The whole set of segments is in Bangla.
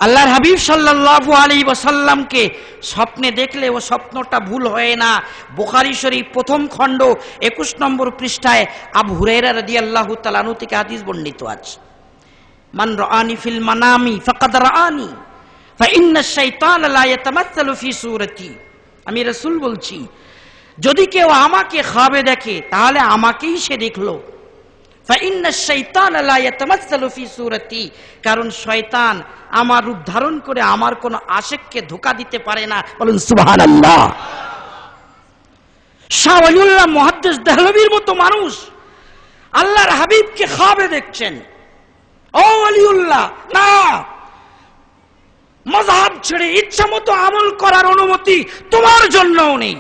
আল্লাহর হাবিব সাল্লাল্লাহু আলাইহি ওয়াসাল্লামকে স্বপ্নে দেখলে ও স্বপ্নটা ভুল হয় না। বুখারী শরীফ প্রথম খণ্ড 21 নম্বর পৃষ্ঠায় আবু হুরায়রা রাদিয়াল্লাহু তাআলা আনহু থেকে হাদিস বর্ণিত আছে, মান রাআনি ফিল মানামি ফাকাদ রাআনি ফা ইন্না শাইতানা লা ইয়াতামাসসালু ফি সূরাতি। আমি রাসূল বলছি, যদি কেউ আমাকে খাবে দেখে তাহলে আমাকেই সে দেখলো। ফা ইন্না শাইতানা লা ইয়াতামাসসালু ফি সূরাতি, কারণ শয়তান আমার রূপ ধারণ করে আমার কোন আশিককে ধোঁকা দিতে পারে না। বলুন সুবহানাল্লাহ। শাহ ওয়ালিউল্লাহ মুহাদ্দিস দেহলভীর মতো মানুষ আল্লাহর হাবিবকে খাবে দেখছেন। ও ওয়ালিউল্লাহ, না, মাযহাব ছেড়ে ইচ্ছা মতো আমল করার অনুমতি তোমার জন্যও নেই।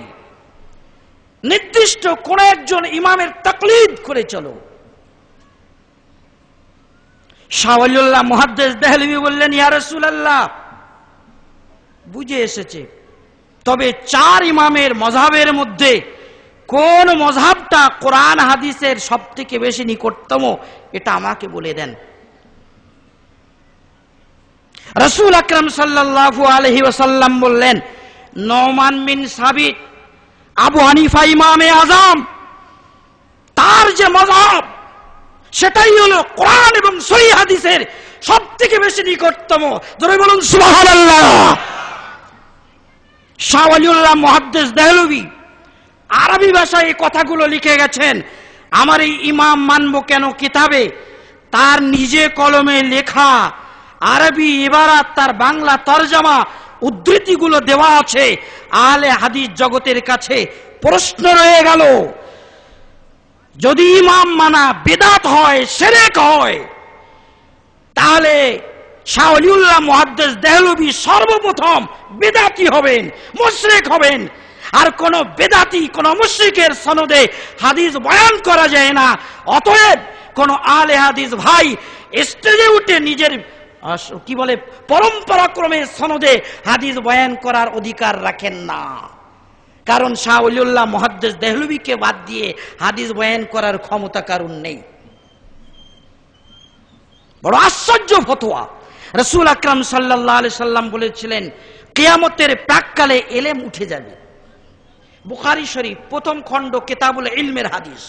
নির্দিষ্ট কোন একজন ইমামের তাকলিদ করে চলো। শাহ ওয়ালিউল্লাহ মুহাদ্দিস দেহলভী বললেন, ইয়া রাসূলুল্লাহ, বুঝে এসেছে, তবে 4 ইমামের মযহাবের মধ্যে কোন মযহাবটা কোরআন হাদিসের সবথেকে বেশি নিকটতম এটা আমাকে বলে দেন। রাসূল আকরাম সাল্লাল্লাহু আলাইহি ওয়াসাল্লাম বললেন, নোমান বিন সাবিত, আবু হানিফা ইমামে আজম, তার যে মযহাব সেটাই হলো কোরআন এবং সহিহ হাদিসের সবথেকে বেশি নিকটতম। জোরে বলুন সুবহানাল্লাহ। শাহ ওয়ালিউল্লাহ মুহাদ্দিস দেহলভী আরবি ভাষায় এই কথাগুলো লিখে গেছেন। আমার এই ইমাম মানবো কেন কিতাবে তার নিজে কলমে লেখা আরবি ইবারাত, তার বাংলা তরজমা, উদ্ধৃতিগুলো দেওয়া আছে। আহলে হাদিস জগতের কাছে প্রশ্ন রয়ে গেল, যদি ইমাম মানা বিদআত হয়, শিরক হয়, তাহলে শাহ ওয়ালিউল্লাহ মুহাদ্দিস দেহলভী সর্বপ্রথম বিদআতি হবেন, মুশরিক হবেন। আর কোন বেদাতি, কোন মুশরিকের সনদে হাদিস বয়ান করা যায় না। অতএব কোন আহলে হাদিস ভাই স্টেজে উঠে নিজের কি বলে পরম্পরা ক্রমে সনদে হাদিস বয়ান করার অধিকার রাখেন না। কারণ শাহ ওয়ালিউল্লাহ মুহাদ্দিস দেহলভীকে বাদ দিয়ে হাদিস বয়ান করার ক্ষমতা কারণ নেই। বড় আশ্চর্য ফতোয়া। রাসূল আকরাম সাল্লাল্লাহু আলাইহি সাল্লাম বলেছিলেন, কিয়ামতের প্রাককালে ইলম উঠে যাবে। বুখারী শরীফ প্রথম খণ্ড কিতাবুল ইলমের হাদিস।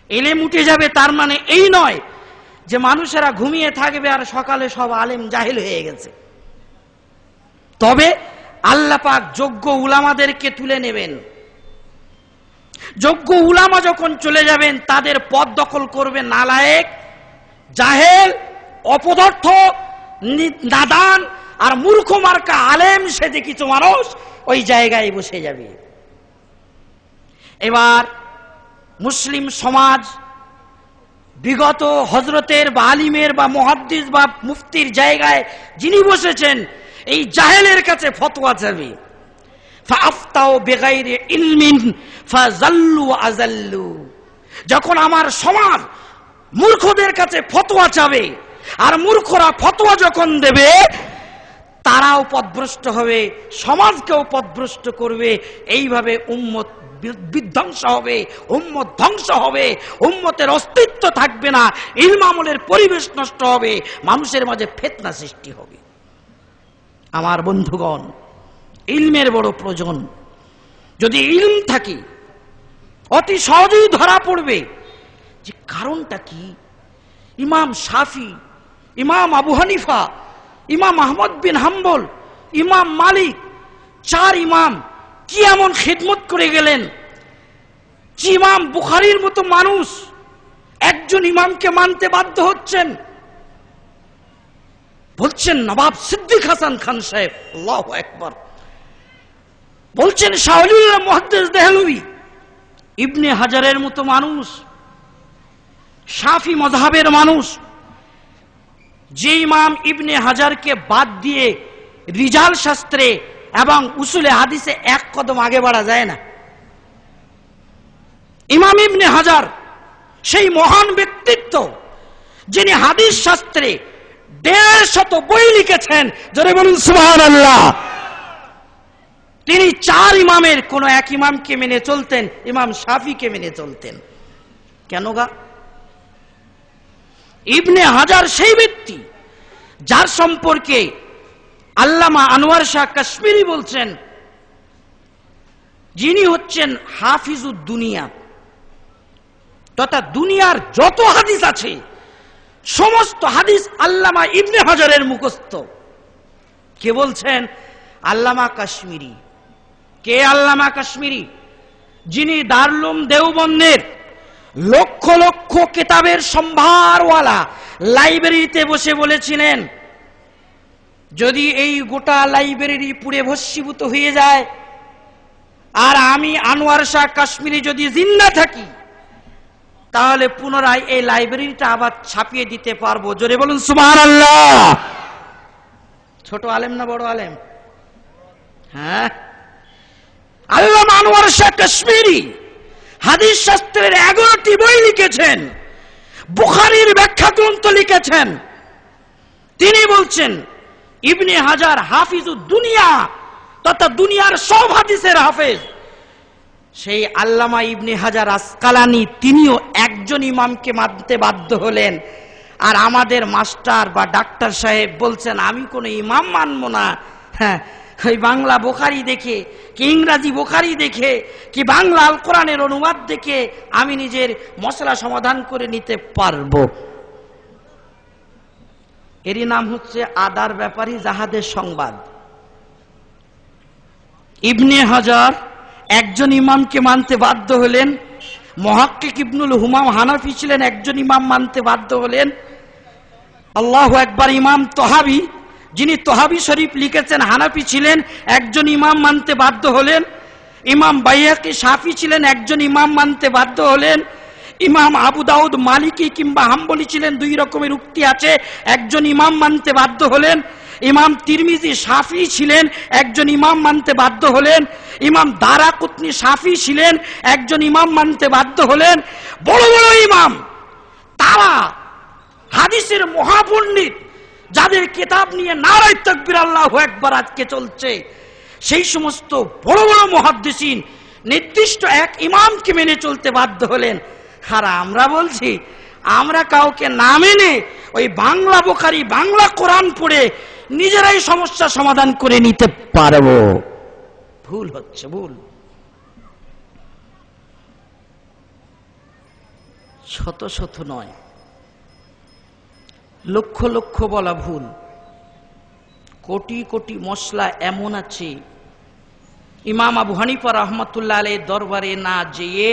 ইলম উঠে যাবে তার মানে এই নয় যে মানুষেরা ঘুমিয়ে থাকবে আর সকালে সব আলেম জাহিল হয়ে গেছে। তবে আল্লাহ পাক যোগ্য উলামাদেরকে তুলে নেবেন। যোগ্য উলামা যখন চলে যাবেন তাদের পদ দখল করবে নালায়েক, জাহেল, অপদার্থ, নাদান আর মূর্খ মার্কা আলেম সেজে কিছু মানুষ ওই জায়গায় বসে যাবে। এবার মুসলিম সমাজ বিগত হযরতের বা আলিমের বা মুহাদ্দিস বা মুফতির জায়গায় যিনি বসেছেন এই জাহেলের কাছে ফতোয়া চাবে। ফাআফতাউ বিগাইরি ইলমিন ফাযাল্লু আযাল্লু। যখন আমার সমাজ মূর্খদের কাছে ফতোয়া চাবে আর মূর্খরা ফতোয়া যখন দেবে তারাও পথভ্রষ্ট হবে, সমাজকেও পথভ্রষ্ট করবে। এইভাবে উম্মত বিধ্বংস হবে, উম্মত ধ্বংস হবে, উম্মতের অস্তিত্ব থাকবে না, ইলম আমলের পরিবেশ নষ্ট হবে, মানুষের মাঝে ফিতনা সৃষ্টি হবে। আমার বন্ধুগণ, ইলমের বড় প্রয়োজন। যদি ইলম থাকে অতি সহজেই ধরা পড়বে যে কারণটা কি। ইমাম শাফি, ইমাম আবু হানিফা, ইমাম আহমদ বিন হাম্বল, ইমাম মালিক, 4 ইমাম কি এমন খিদমত করে গেলেন যে ইমাম বুখারীর মতো মানুষ একজন ইমামকে মানতে বাধ্য হচ্ছেন। বলছেন নবাব সিদ্দিক হাসান খান সাহেব, আল্লাহু আকবার। বলছেন শাহ ওয়ালিউল্লাহ মুহাদ্দিস দেহলভী, ইবনে হাজারের মতো মানুষ, শাফি মাযহাবের মানুষ, যে ইমাম ইবনে হাজারকে বাদ দিয়ে রিজাল শাস্ত্রে এবং উসুলে হাদিসে এক কদম আগে বাড়া যায় না। ইমাম ইবনে হাজার সেই মহান ব্যক্তিত্ব যিনি হাদিস শাস্ত্রে 150 বই লিখেছেন। জোরে বলুন সুবহানাল্লাহ। তিনি 4 ইমামের কোন এক ইমামকে মেনে চলতেন, ইমাম শাফিকে মেনে চলতেন। কেন গা? ইবনে হাজার সেই ব্যক্তি যার সম্পর্কে আল্লামা আনোয়ার শাহ কাশ্মীরি বলছেন, যিনি হচ্ছেন হাফিজুদ দুনিয়া, তথা দুনিয়ার যত হাদিস আছে সমস্ত হাদিস আল্লামা ইবনে হাজারের মুখস্থ। কে বলছেন? আল্লামা কাশ্মীরি। কে আল্লামা কাশ্মীরি? যিনি দারুল দেওবন্দের লক্ষ লক্ষ কিতাবের সম্ভারওয়ালা লাইব্রেরিতে বসে বলেছিলেন, যদি এই গোটা লাইব্রেরি পুড়ে ভস্মীভূত হয়ে যায় আর আমি আনোয়ার শাহ কাশ্মীরি যদি জিন্দা থাকি, তাহলে পুনরায় এই লাইব্রেরিটা আবার ছাপিয়ে দিতে পারবো। জোরে বলুন সুবহানাল্লাহ। ছোট আলেম না বড় আলেম? হ্যাঁ, আল্লামা আনোয়ার শাহ কাশ্মীরি হাদিস শাস্ত্রের 11টি বই লিখেছেন, বুখারীর ব্যাখ্যা গ্রন্থ লিখেছেন। তিনি বলছেন ইবনে হাজার হাফিজুদ দুনিয়া, তথা দুনিয়ার সব হাদিসের হাফেজ। সেই আল্লামা ইবনে হাজার আসকালানি তিনিও একজন ইমামকে মানতে বাধ্য হলেন, আর আমাদের মাস্টার বা ডাক্তার সাহেব বলছেন আমি কোনো ইমাম মানবো না। হ্যাঁ, ওই বাংলা বুখারী দেখে কি ইংরাজি বুখারী দেখে কি বাংলা আল কোরআনের অনুবাদ দেখে আমি নিজের মশলা সমাধান করে নিতে পারবো। এরই নাম হচ্ছে আদার ব্যাপারী জাহাদের সংবাদ। ইবনে হাজার একজন ইমামকে মানতে বাধ্য হলেন, মুহাক্কিক ইবনুল হুমাম হানাফি ছিলেন, একজন ইমাম মানতে বাধ্য হলেন। আল্লাহু আকবার। ইমাম তহাবি, যিনি তহাবি শরীফ লিখেছেন, হানাফি ছিলেন, একজন ইমাম মানতে বাধ্য হলেন। ইমাম বাইহাকি শাফি ছিলেন, একজন ইমাম মানতে বাধ্য হলেন। ইমাম আবু দাউদ মালিকি কিংবা হাম্বলি ছিলেন, দুই রকমের উক্তি আছে, একজন ইমাম মানতে বাধ্য হলেন। ইমাম তিরমিজি শাফি ছিলেন, একজন ইমাম মানতে বাধ্য হলেন। ইমাম দারাকুতনি শাফি ছিলেন, একজন ইমাম মানতে বাধ্য হলেন। বড় বড় ইমাম, তারা হাদিসের মহাপণ্ডিত, যাদের কিতাব নিয়ে নারায়ে তাকবীর আল্লাহু আকবার আজকে চলছে, সেই সমস্ত বড় বড় মুহাদ্দিসিন নির্দিষ্ট এক ইমামকে মেনে চলতে বাধ্য হলেন। আর আমরা বলছি আমরা কাউকে না মেনে ওই বাংলা বুখারী বাংলা কোরআন পড়ে নিজেরাই সমস্যা সমাধান করে নিতে পারবো। ভুল হচ্ছে, ভুল। শত শত নয়, লক্ষ লক্ষ বলা ভুল। কোটি কোটি মশলা এমন আছে, ইমাম আবু হানিফা রাহমাতুল্লাহ আলাইহির দরবারে না যেয়ে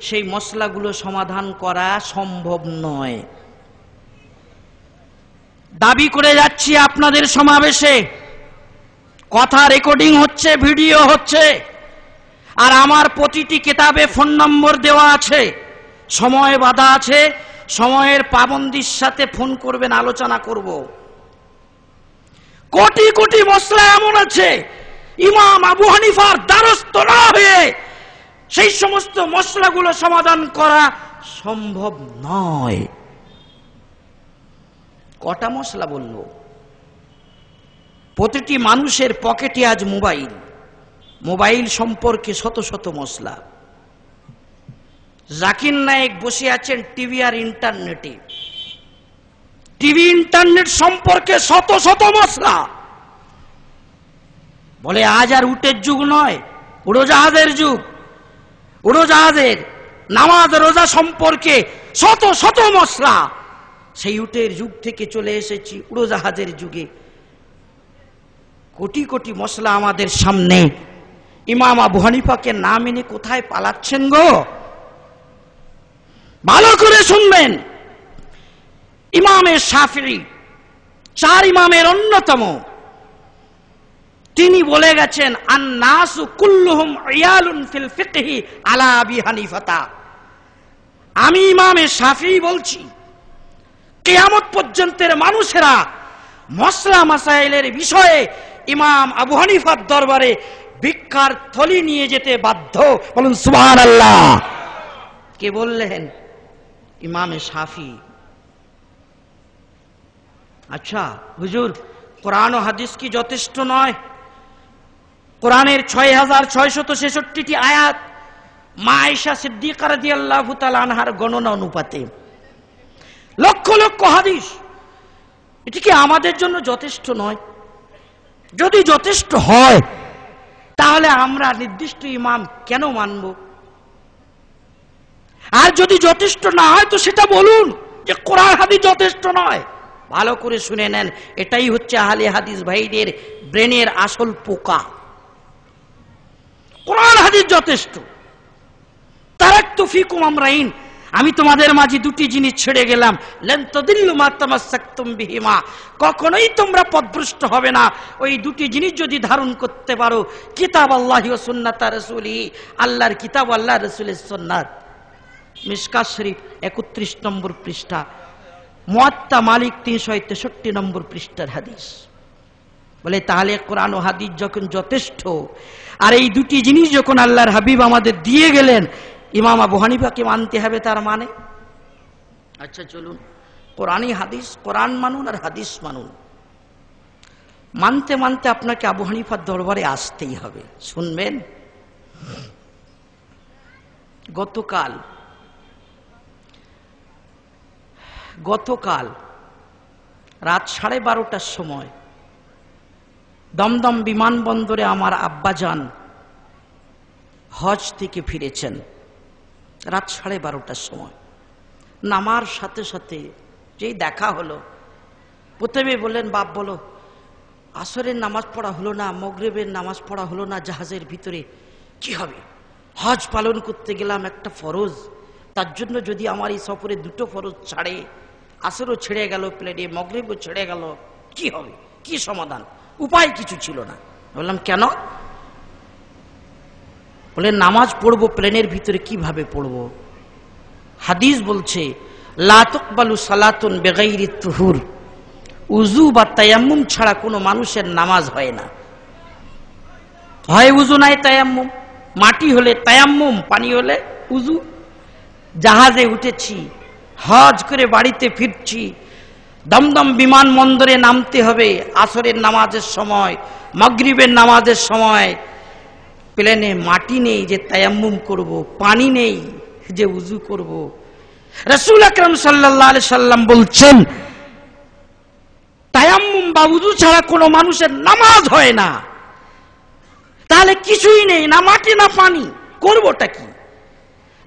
সেই মশলাগুলো সমাধান করা সম্ভব নয়। দাবি করে যাচ্ছি আপনাদের সমাবেশে, কথা রেকর্ডিং হচ্ছে, ভিডিও হচ্ছে, আর আমার প্রতিটি কিতাবে ফোন নম্বর দেওয়া আছে, সময় বাধা আছে, সময়ের পাবন্দির সাথে ফোন করবেন, আলোচনা করব। কোটি কোটি মশলা এমন আছে, ইমাম আবু হানিফার দ্বারস্থ না হয়ে সেই সমস্ত মশলাগুলো সমাধান করা সম্ভব নয়। কটা মশলা বলল? প্রতিটি মানুষের পকেটে আজ মোবাইল, মোবাইল সম্পর্কে শত শত মশলা। জাকির নায়েক বসে আছেন টিভি আর ইন্টারনেটে, টিভি ইন্টারনেট সম্পর্কে শত শত মশলা। বলে আজ আর উটের যুগ নয়, উড়োজাহাজের যুগ। উড়োজাহাজের নামাজ রোজা সম্পর্কে শত শত মশলা। সেই উটের যুগ থেকে চলে এসেছি উড়োজাহাজের যুগে। কোটি কোটি মশলা আমাদের সামনে। ইমাম আবু হানিফাকে না মেনে কোথায় পালাচ্ছেন গো? ভালো করে শুনবেন। ইমামে শাফিঈ চার ইমামের অন্যতম, তিনি বলে গেছেন আন-নাসু কুল্লুহুম ইয়ালুন ফিল ফিকহি আলা আবি হানিফাতা। আমি ইমামে শাফিঈ বলছি, কিয়ামত পর্যন্তের মানুষেরা মশলা মাসাইলের বিষয়ে ইমাম আবু হানিফার দরবারে ভিক্ষার থলি নিয়ে যেতে বাধ্য। বলুন সুবহানাল্লাহ। কে বললেন? ইমামে শাফিঈ। আচ্ছা হুজুর, কোরআন ও হাদিস কি যথেষ্ট নয়? কোরআনের ৬৬৬৬টি আয়াত মা আয়েশা সিদ্দিকা রাদিয়াল্লাহু তাআলা আনহার গণনা অনুপাতে, লক্ষ লক্ষ হাদিস, এটি কি আমাদের জন্য যথেষ্ট নয়? যদি যথেষ্ট হয় তাহলে আমরা নির্দিষ্ট ইমাম কেন মানব? আর যদি যথেষ্ট না হয় তো সেটা বলুন যে কোরআন হাদিস যথেষ্ট নয়। ভালো করে শুনে নেন, এটাই হচ্ছে আহলে হাদিস ভাইদের ব্রেনের আসল পোকা। কোরআন হাদিস যথেষ্ট। তারাকতু ফিকুম আমরাইন, আমি তোমাদের মাঝে দুটি জিনিস ছেড়ে গেলাম, লান তাদিল্লু মা তামাসসাকতুম বিহিমা, কখনোই তোমরা পথভ্রষ্ট হবে না ওই দুটি জিনিস যদি ধারণ করতে পারো, কিতাব আল্লাহি ওয়া সুন্নাত রাসূলিহি, আল্লাহর কিতাব আল্লাহর রাসূলের সুন্নাত। মিশকাত শরীফ 31 নম্বর পৃষ্ঠা, মুয়াত্তা মালিক 363 নম্বর পৃষ্ঠার হাদিস। বলে তাহলে কোরআন ও হাদিস যখন যথেষ্ট, আর এই দুটি জিনিস যখন আল্লাহর হাবিব আমাদের দিয়ে গেলেন, ইমাম আবু হানিফাকে মানতে হবে তার মানে? আচ্ছা চলুন, কোরআনই হাদিস, কোরআন মানুন আর হাদিস মানুন। মানতে মানতে আপনাকে আবু হানিফার দরবারে আসতেই হবে। শুনবেন, গতকাল রাত 12:30টার সময় দমদম বিমানবন্দরে আমার আব্বাজান হজ থেকে ফিরেছেন। রাত 12:30টার সময় নামার সাথে সাথে যেই দেখা হলো, প্রথমে বললেন, বাপ বলো আসরের নামাজ পড়া হলো না, মাগরিবের নামাজ পড়া হলো না জাহাজের ভিতরে, কি হবে? হজ পালন করতে গেলাম, একটা ফরজ, তার জন্য যদি আমার এই সফরে দুটো ফরজ ছাড়ে, আসরও ছেড়ে গেল প্লেনে, মাগরিবও ছেড়ে গেল, কি হবে? কি সমাধান? উপায় কিছু ছিল না। বললাম কেন? বলে নামাজ পড়বো প্লেনের ভিতরে, কিভাবে পড়বো? হাদিস বলছে লা তুকবালু সালাতুন বিগাইরি তুহুর, উযু বা তায়াম্মুম ছাড়া কোনো মানুষের নামাজ হয় না। হয় উযু নাই তায়াম্মুম, মাটি হলে তায়াম্মুম, পানি হলে উযু। জাহাজে উঠেছি, হজ করে বাড়িতে ফিরছি, দমদম বিমানবন্দরে নামতে হবে আসরের নামাজের সময়, মাগরিবের নামাজের সময়। প্লেনে মাটি নেই যে তায়াম্মুম করব, পানি নেই যে উযু করব। রাসূল আকরাম সাল্লাল্লাহু আলাইহি সাল্লাম বলছেন তায়াম্মুম বা উযু ছাড়া কোনো মানুষের নামাজ হয় না। তাহলে কিছুই নেই, না মাটি না পানি, করবোটা কি?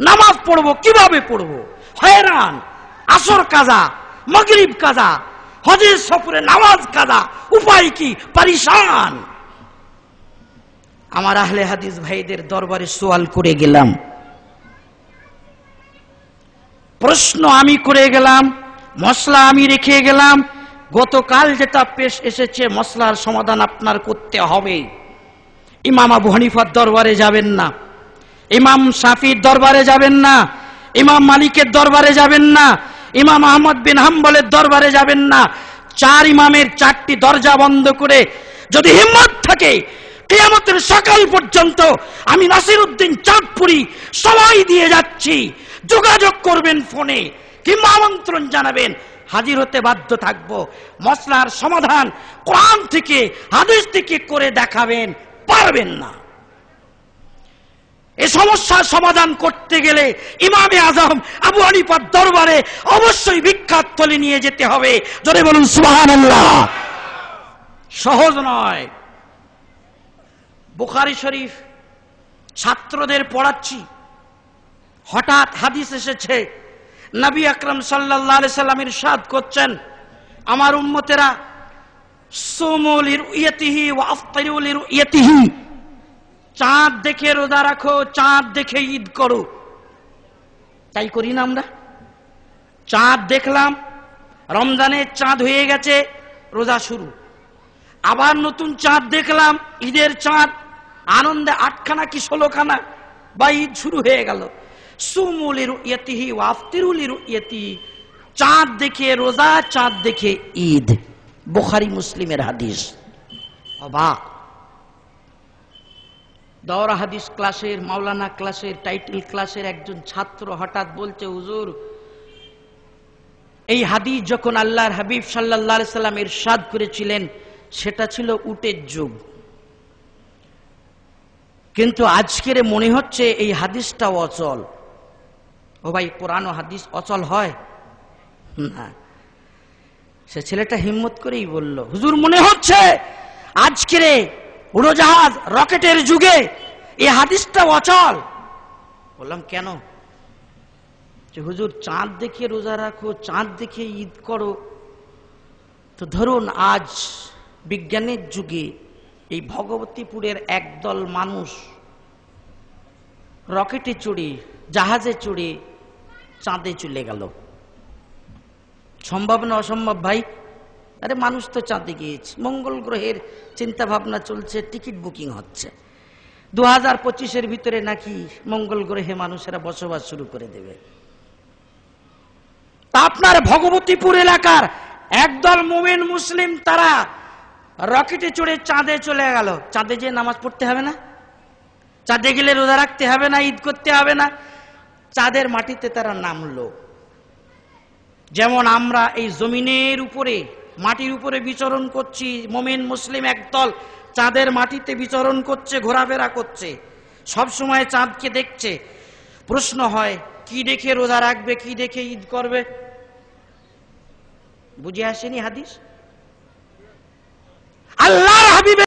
নামাজ পড়বো কিভাবে পড়বো? হয়রান, আসর কাজা, মাগরিব কাজা, হজের সফরে নামাজ কাজা, উপায় কি? পরিশান। আমার আহলে হাদিস ভাইদের দরবারে সওয়াল করে গেলাম, প্রশ্ন আমি করে গেলাম, মসলা আমি রেখে গেলাম। গতকাল যেটা পেশ এসেছে, মসলার সমাধান আপনার করতে হবে। ইমাম আবু হানিফার দরবারে যাবেন না, ইমাম শাফির দরবারে যাবেন না, ইমাম মালিকের দরবারে যাবেন না, ইমাম আহমদ বিন হাম্বলের দরবারে যাবেন না। 4 ইমামের 4টি দরজা বন্ধ করে যদি হিম্মত থাকে কিয়ামতের সকাল পর্যন্ত আমি নাসিরউদ্দিন চাঁদপুরি সময় দিয়ে যাচ্ছি, যোগাযোগ করবেন ফোনে কিংবা আমন্ত্রণ জানাবেন, হাজির হতে বাধ্য থাকবো। মসলার সমাধান কোরআন থেকে হাদিস থেকে করে দেখাবেন, পারবেন না। এই সমস্যার সমাধান করতে গেলে ইমামে আজম আবু হানিফার দরবারে অবশ্যই ভিক্ষার থলি নিয়ে যেতে হবে। জোরে বলুন সুবহানাল্লাহ। সহজ নয়। বুখারী শরীফ ছাত্রদের পড়াচ্ছি, হঠাৎ হাদিস এসেছে, নবী আকরাম সাল্লাল্লাহু আলাইহি সাল্লাম ইরশাদ করছেন, আমার উম্মতেরা সুমু লিরুয়াতিহি ওয়া আফতিরু লিরুয়াতিহি, চাঁদ দেখে রোজা রাখো, চাঁদ দেখে ঈদ করো। তাই করি না আমরা? চাঁদ দেখলাম, রমজানের চাঁদ হয়ে গেছে, রোজা শুরু। আবার নতুন চাঁদ দেখলাম, ঈদের চাঁদ, আনন্দে 8খানা কি 16খানা বা ঈদ শুরু হয়ে গেল। সুমু লিরুয়াতিহি ওয়া আফতিরু লিরুয়াতিহি, চাঁদ দেখে রোজা, চাঁদ দেখে ঈদ। বুখারী মুসলিমের হাদিস। অবাক। দওরা হাদিস ক্লাসের, মাওলানা ক্লাসের, টাইটেল ক্লাসের একজন ছাত্র হঠাৎ বলছে, হুজুর এই হাদিস যখন আল্লাহর হাবিব সাল্লাল্লাহু আলাইহি সাল্লাম ইরশাদ করেছিলেন সেটা ছিল উটের যুগ, কিন্তু আজকের মনে হচ্ছে এই হাদিসটা অচল। ও ভাই, কোরআন ও হাদিস অচল হয় না। সে ছেলেটা হিম্মত করেই বলল, হুজুর মনে হচ্ছে আজকের উড়োজাহাজ রকেটের যুগে এই হাদিসটা অচল। বললাম কেন? যে হুজুর চাঁদ দেখে রোজা রাখো, চাঁদ দেখে ঈদ করো। তো ধরুন আজ বিজ্ঞানের যুগে এই ভগবতীপুরের একদল মানুষ রকেটে চড়ে, জাহাজে চড়ে চাঁদে চলে গেল। সম্ভব না অসম্ভব ভাই? আরে মানুষ তো চাঁদে গিয়েছে, মঙ্গল গ্রহের চিন্তা ভাবনা চলছে, টিকিট বুকিং হচ্ছে। 2025-এর ভিতরে নাকি মঙ্গল গ্রহে মানুষেরা বসবাস শুরু করে দেবে। তা আপনার ভগবতীপুর এলাকার একদল মুমিন মুসলিম তারা রকেটে চড়ে চাঁদে চলে গেল। চাঁদে যে নামাজ পড়তে হবে না? চাঁদে গেলে রোজা রাখতে হবে না? ঈদ করতে হবে না? চাঁদের মাটিতে তারা নামলো। যেমন আমরা এই জমিনের উপরে, মাটির উপরে বিচরণ করছি, মুমিন মুসলিম একদল চাঁদের মাটিতে বিচরণ করছে, ঘোরাফেরা করছে, সব সময় চাঁদকে দেখছে। প্রশ্ন হয়, কি দেখে রোজা রাখবে, কি দেখে ঈদ করবে? বুঝে আসেনি হাদিস? আল্লাহর হাবিব